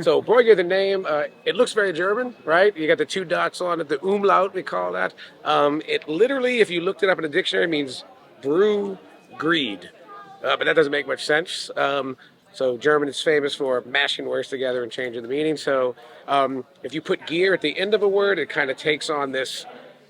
So Bräugier, the name, it looks very German, right? You got the two dots on it, the umlaut, we call that. It literally, if you looked it up in a dictionary, means brew greed. But that doesn't make much sense. So German is famous for mashing words together and changing the meaning. So if you put gear at the end of a word, it kind of takes on this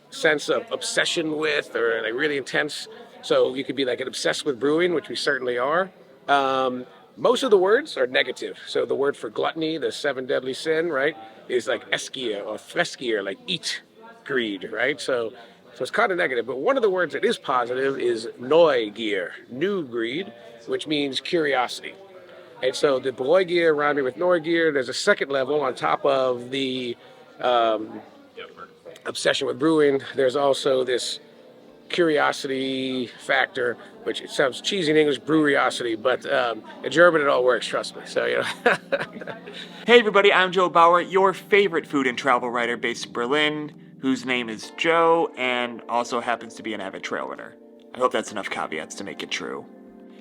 sense of obsession with, or like really intense. So you could be like an obsessed with brewing, which we certainly are. Um, Most of the words are negative. So the word for gluttony, the seven deadly sin, right, is like eskia or fleskier, like eat, greed, right? So it's kind of negative. But one of the words that is positive is Neugier, new greed, which means curiosity. And so the Bräugier around me with Neugier, there's a second level on top of the um, obsession with brewing. There's also this curiosity factor, which it sounds cheesy in English, breweryosity, but in German it all works, trust me. So, you know. Hey everybody, I'm Joe Bauer, your favorite food and travel writer based in Berlin, whose name is Joe and also happens to be an avid trail runner. I hope that's enough caveats to make it true.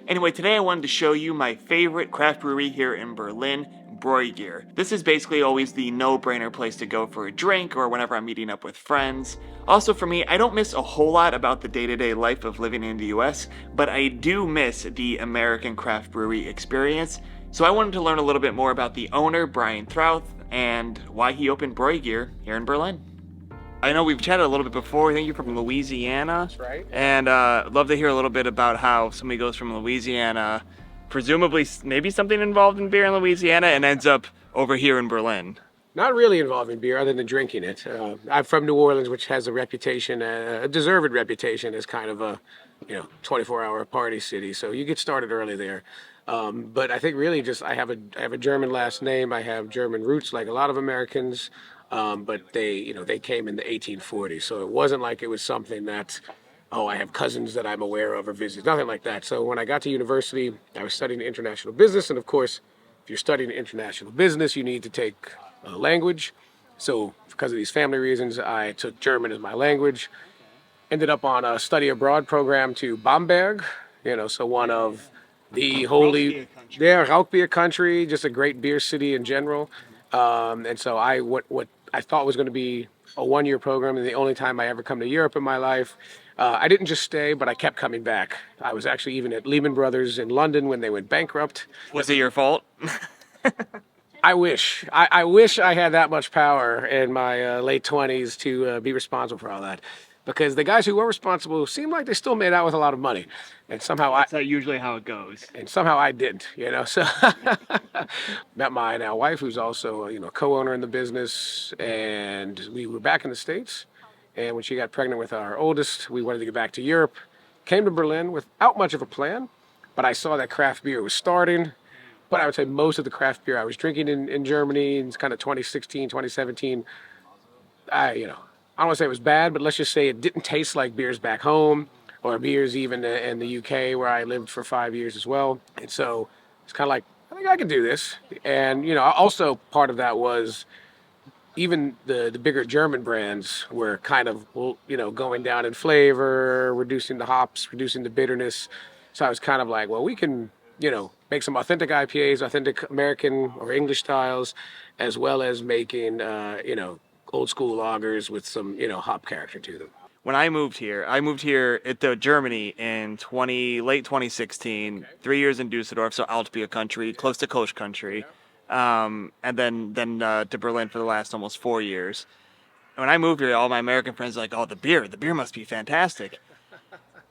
Anyway, today I wanted to show you my favorite craft brewery here in Berlin, Bräugier. This is basically always the no-brainer place to go for a drink or whenever I'm meeting up with friends. Also for me, I don't miss a whole lot about the day-to-day life of living in the US, but I do miss the American craft brewery experience. So I wanted to learn a little bit more about the owner, Brian Trauth, and why he opened Bräugier here in Berlin. I know we've chatted a little bit before. I think you're from Louisiana. That's right. And I'd love to hear a little bit about how somebody goes from Louisiana, presumably maybe something involved in beer in Louisiana, and ends up over here in Berlin. Not really involved in beer other than drinking it. I'm from New Orleans, which has a reputation, a deserved reputation as kind of a, 24-hour party city. So you get started early there. But I think really just I have a German last name. I have German roots like a lot of Americans. But they came in the 1840s. So it wasn't like it was something that, oh, I have cousins that I'm aware of or visit. Nothing like that. So when I got to university, I was studying international business. And of course, if you're studying international business, you need to take language. So because of these family reasons, I took German as my language. Ended up on a study abroad program to Bamberg, so one of the holy, yeah, Rauchbeer country, just a great beer city in general. And so what I thought was going to be a one-year program, and the only time I ever come to Europe in my life, I didn't just stay, but I kept coming back. I was actually even at Lehman Brothers in London when they went bankrupt. Was it your fault? I wish. I wish I had that much power in my late 20s to be responsible for all that. Because the guys who were responsible seemed like they still made out with a lot of money. And somehow That's usually how it goes. I didn't. So met my now wife, who's also, co-owner in the business. And we were back in the States. And when she got pregnant with our oldest, we wanted to get back to Europe. Came to Berlin without much of a plan. But I saw that craft beer was starting. But I would say most of the craft beer I was drinking in Germany in kind of 2016, 2017, I don't want to say it was bad, but let's just say it didn't taste like beers back home or beers even in the UK where I lived for 5 years as well. And so it's kind of like, I think I can do this. And, also part of that was even the bigger German brands were kind of, going down in flavor, reducing the hops, reducing the bitterness. So I was kind of like, well, we can, make some authentic IPAs, authentic American or English styles, as well as making, old school lagers with some, hop character to them. When I moved here to Germany in late 2016, okay. 3 years in Dusseldorf, so Altbier country, close to Kölsch country, and then to Berlin for the last almost 4 years. When I moved here, all my American friends were like, oh, the beer must be fantastic.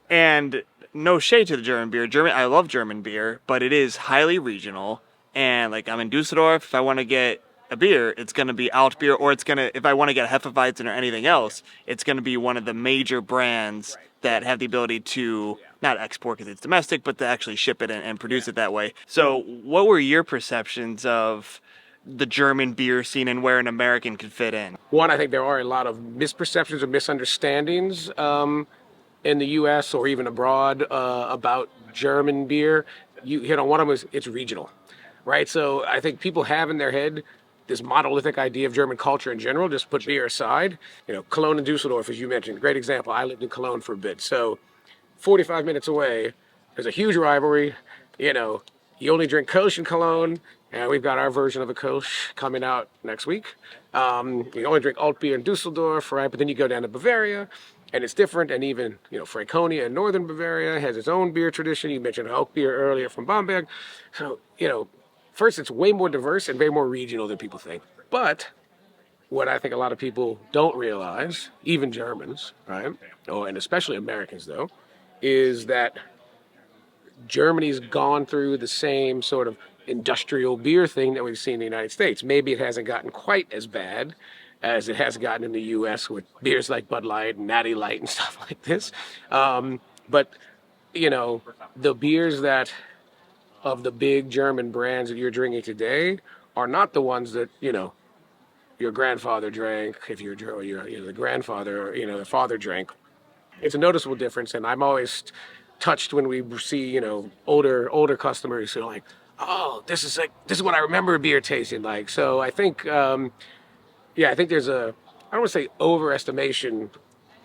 And no shade to the German beer. I love German beer, but it is highly regional. And like I'm in Dusseldorf, if I want to get a beer, it's going to be Altbier, or if I want to get Hefeweizen or anything else, it's going to be one of the major brands that have the ability to not export because it's domestic, but to actually ship it and produce it that way. So what were your perceptions of the German beer scene and where an American could fit in? One, I think there are a lot of misperceptions or misunderstandings in the U.S. or even abroad about German beer. You hit on one of them, it's regional, right? So I think people have in their head this monolithic idea of German culture in general, just put beer aside. Cologne and Dusseldorf, as you mentioned, great example. I lived in Cologne for a bit. So 45 minutes away, there's a huge rivalry. You only drink Kölsch in Cologne, And we've got our version of a Kolsch coming out next week. You only drink alt beer in Dusseldorf, right? But then you go down to Bavaria, and it's different. And even Franconia in northern Bavaria has its own beer tradition. You mentioned oak beer earlier from Bamberg, so first it's way more diverse and way more regional than people think. But what I think a lot of people don't realize, even Germans, right, and especially Americans though, is that Germany's gone through the same sort of industrial beer thing that we've seen in the United States. Maybe it hasn't gotten quite as bad as it has gotten in the U.S. with beers like Bud Light and Natty Light and stuff like this. But the beers that of the big German brands that you're drinking today are not the ones that your grandfather drank. If you're the grandfather, the father drank. It's a noticeable difference, and I'm always touched when we see older customers who are like, oh, this is what I remember beer tasting like. So I think I think there's I don't want to say overestimation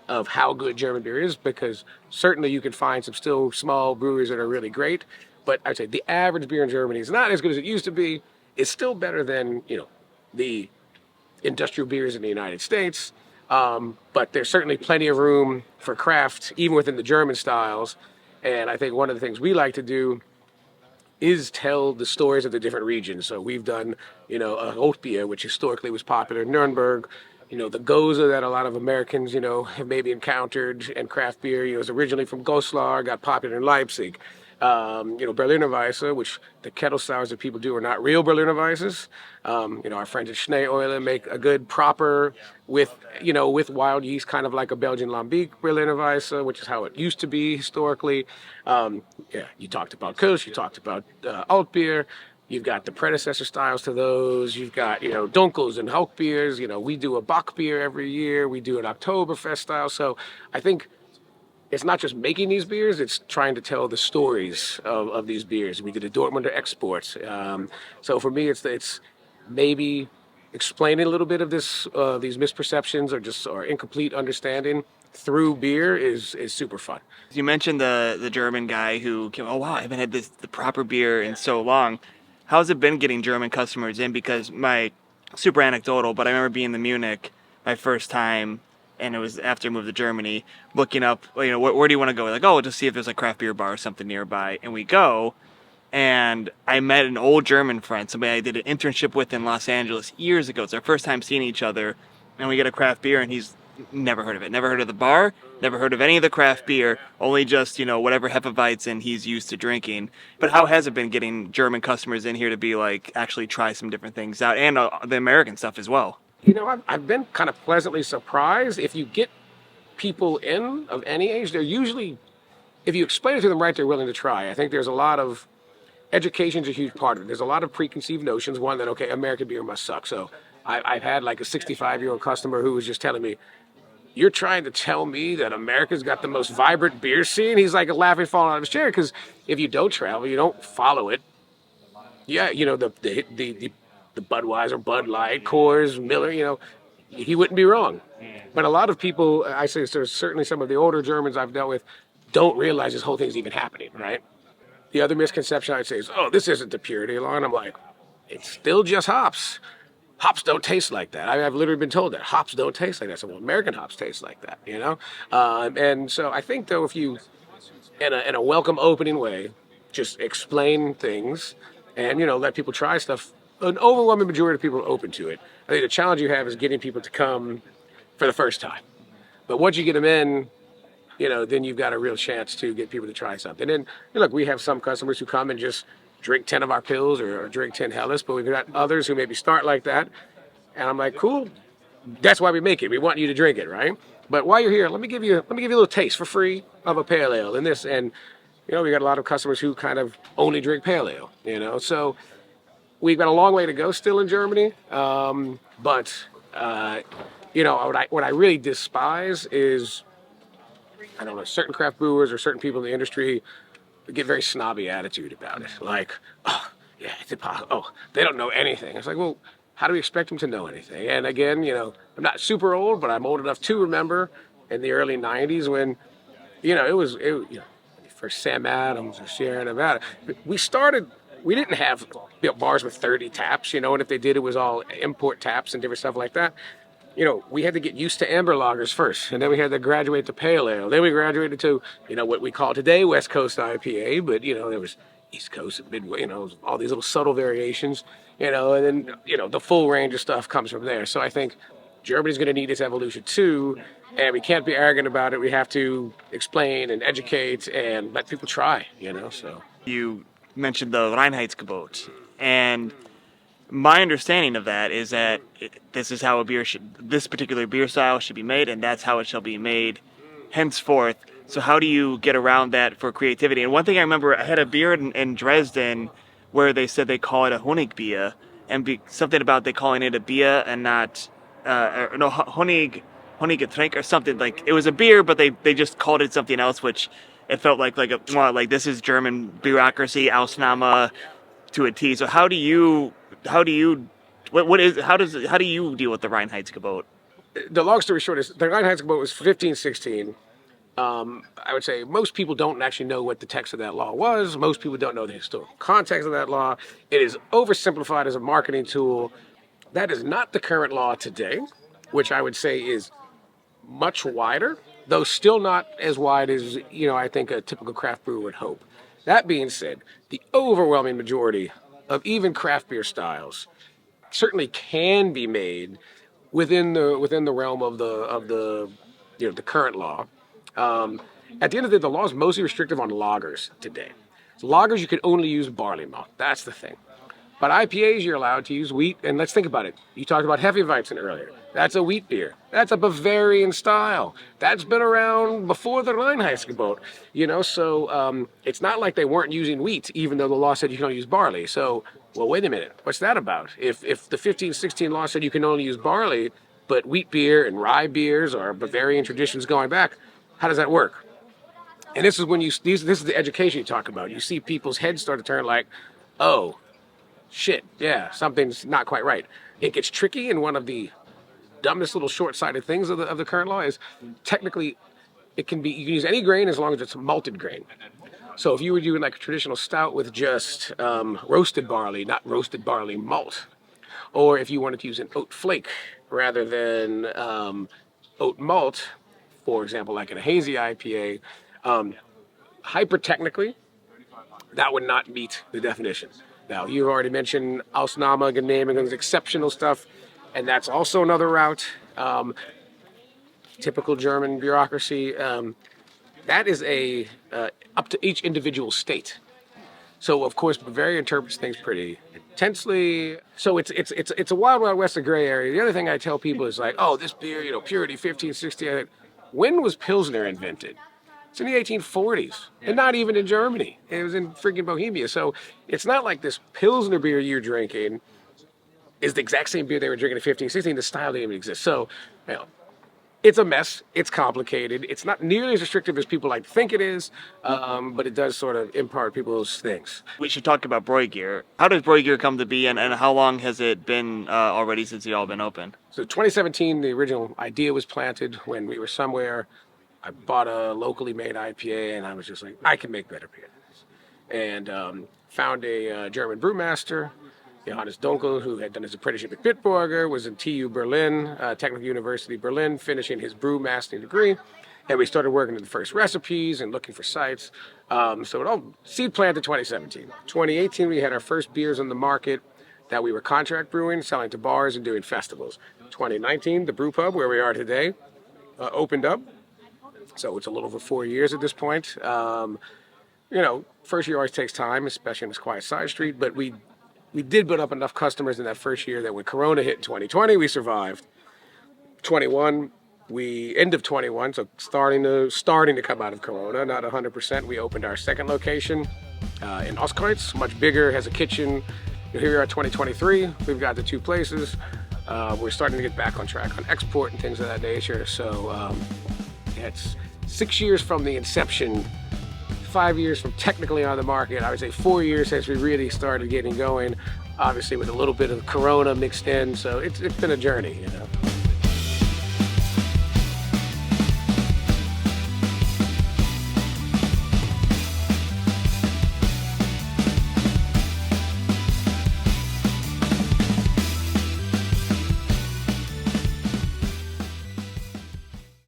of how good German beer is, because certainly you can find some still small breweries that are really great, but I'd say the average beer in Germany is not as good as it used to be. It's still better than the industrial beers in the United States. But there's certainly plenty of room for craft, even within the German styles. And I think one of the things we like to do is tell the stories of the different regions. So we've done, oat beer, which historically was popular in Nuremberg. The Goza that a lot of Americans, have maybe encountered, and craft beer, is originally from Goslar, got popular in Leipzig. Berliner Weisse, which the kettle sours that people do are not real Berliner Weisses. Our friends at Schneeeule make a good proper with wild yeast, kind of like a Belgian Lambic Berliner Weisse, which is how it used to be historically. You talked about Kölsch, you talked about alt beer. You've got the predecessor styles to those. You've got, Dunkels and Hulk beers. We do a Bock beer every year. We do an Oktoberfest style. So I think it's not just making these beers, it's trying to tell the stories of these beers. We did a Dortmunder exports. So for me, it's maybe explaining a little bit of these misperceptions or incomplete understanding through beer is super fun. You mentioned the German guy who came, oh wow, I haven't had the proper beer in so long. How's it been getting German customers in? Because super anecdotal, but I remember being in Munich my first time, and it was after I moved to Germany, looking up, where do you want to go? We're like, oh, just see if there's a craft beer bar or something nearby. And we go, and I met an old German friend, somebody I did an internship with in Los Angeles years ago. It's our first time seeing each other, and we get a craft beer, and he's never heard of it. Never heard of the bar, never heard of any of the craft beer, only just, whatever Hefeweizen he's used to drinking. But how has it been getting German customers in here to be like, actually try some different things out, and the American stuff as well? I've been kind of pleasantly surprised. If you get people in of any age, they're usually, if you explain it to them right, they're willing to try. I think there's a lot of education's a huge part of it. There's a lot of preconceived notions. One, that, okay, American beer must suck. So I've had like a 65-year-old customer who was just telling me, you're trying to tell me that America's got the most vibrant beer scene? He's like laughing, falling out of his chair, because if you don't travel, you don't follow it. Yeah, the Budweiser, Bud Light, Coors, Miller, he wouldn't be wrong. But a lot of people, I say there's certainly some of the older Germans I've dealt with, don't realize this whole thing's even happening, right? The other misconception I'd say is, oh, this isn't the purity law. And I'm like, it's still just hops. Hops don't taste like that. I've literally been told that hops don't taste like that. So, well, American hops taste like that, And so I think, though, if you, in a welcome, opening way, just explain things and, let people try stuff, an overwhelming majority of people are open to it. I think the challenge you have is getting people to come for the first time. But once you get them in, then you've got a real chance to get people to try something. And look, we have some customers who come and just drink 10 of our pills or drink 10 Helles, but we've got others who maybe start like that. And I'm like, cool, that's why we make it. We want you to drink it, right? But while you're here, let me give you a little taste for free of a pale ale and this. And, we got a lot of customers who kind of only drink pale ale, So we've got a long way to go still in Germany. But what I really despise is, I don't know, certain craft brewers or certain people in the industry get very snobby attitude about it. Like, oh, yeah, it's impossible. Oh, they don't know anything. It's like, well, how do we expect them to know anything? And again, I'm not super old, but I'm old enough to remember in the early 90s when, it was for Sam Adams or Sharon Nevada. We started we didn't have bars with 30 taps, and if they did, it was all import taps and different stuff like that. We had to get used to amber lagers first, and then we had to graduate to pale ale. Then we graduated to, what we call today West Coast IPA, but, there was East Coast and Midway, all these little subtle variations, and then, the full range of stuff comes from there. So I think Germany's going to need its evolution too, and we can't be arrogant about it. We have to explain and educate and let people try, so. You mentioned the Rheinheitsgebot, and my understanding of that is that this is how this particular beer style should be made, and that's how it shall be made henceforth. So how do you get around that for creativity? And one thing I remember, I had a beer in Dresden where they said they call it a Honigbier, and something about they calling it a beer and not Honiggetränk or something. Like, it was a beer, but they just called it something else, which it felt like this is German bureaucracy, Ausnahme to a T. So how do you deal with the Rheinheitsgebot? The long story short is the Rheinheitsgebot was 1516. I would say most people don't actually know what the text of that law was. Most people don't know the historical context of that law. It is oversimplified as a marketing tool. That is not the current law today, which I would say is much wider, though still not as wide as, I think a typical craft brewer would hope. That being said, the overwhelming majority of even craft beer styles certainly can be made within the realm of the the current law. At the end of the day, the law is mostly restrictive on lagers today. So lagers, you can only use barley malt. That's the thing. But IPAs, you're allowed to use wheat. And let's think about it. You talked about Hefeweizen earlier. That's a wheat beer. That's a Bavarian style. That's been around before the Rheinheitsgebot. So it's not like they weren't using wheat, even though the law said you can only use barley. So, well, wait a minute. What's that about? If the 1516 law said you can only use barley, but wheat beer and rye beers are Bavarian traditions going back, how does that work? And this is when this is the education you talk about. You see people's heads start to turn like, oh, shit, yeah, something's not quite right. It gets tricky, and one of the dumbest little short-sighted things of the current law is technically you can use any grain as long as it's malted grain. So if you were doing like a traditional stout with just roasted barley, not roasted barley malt, or if you wanted to use an oat flake rather than oat malt, for example, like in a hazy IPA, hyper-technically, that would not meet the definition. Now, you've already mentioned Ausnahme, Genehmigung, exceptional stuff, and that's also another route. Typical German bureaucracy. That is up to each individual state. So, of course, Bavaria interprets things pretty intensely. So it's a wild, wild west of gray area. The other thing I tell people is like, oh, this beer, purity, 1560. When was Pilsner invented? It's in the 1840s, and not even in Germany. It was in freaking Bohemia. So it's not like this Pilsner beer you're drinking is the exact same beer they were drinking in 1516. The style didn't even exist. So, it's a mess. It's complicated. It's not nearly as restrictive as people like to think it is, but it does sort of impart people's things. We should talk about Bräugier. How does Bräugier come to be, and how long has it been already since you all been open? So 2017, the original idea was planted when we were somewhere. I bought a locally made IPA, and I was just like, I can make better beer than this. And found a German brewmaster, Johannes Dunkel, who had done his apprenticeship at Bitburger, was in TU Berlin, Technical University Berlin, finishing his brewmastering degree. And we started working on the first recipes and looking for sites. So it all seed planted 2017. 2018, we had our first beers on the market that we were contract brewing, selling to bars and doing festivals. 2019, the brew pub, where we are today, opened up. So it's a little over 4 years at this point. First year always takes time, especially in this quiet side street, but we did build up enough customers in that first year that when Corona hit in 2020, we survived. 21, end of 21, so starting to come out of Corona, not 100%. We opened our second location in Ostkreuz, much bigger, has a kitchen. Here we are at 2023. We've got the two places. We're starting to get back on track on export and things of that nature. So it's 6 years from the inception, 5 years from technically on the market. I would say 4 years since we really started getting going, obviously with a little bit of Corona mixed in. So it's been a journey,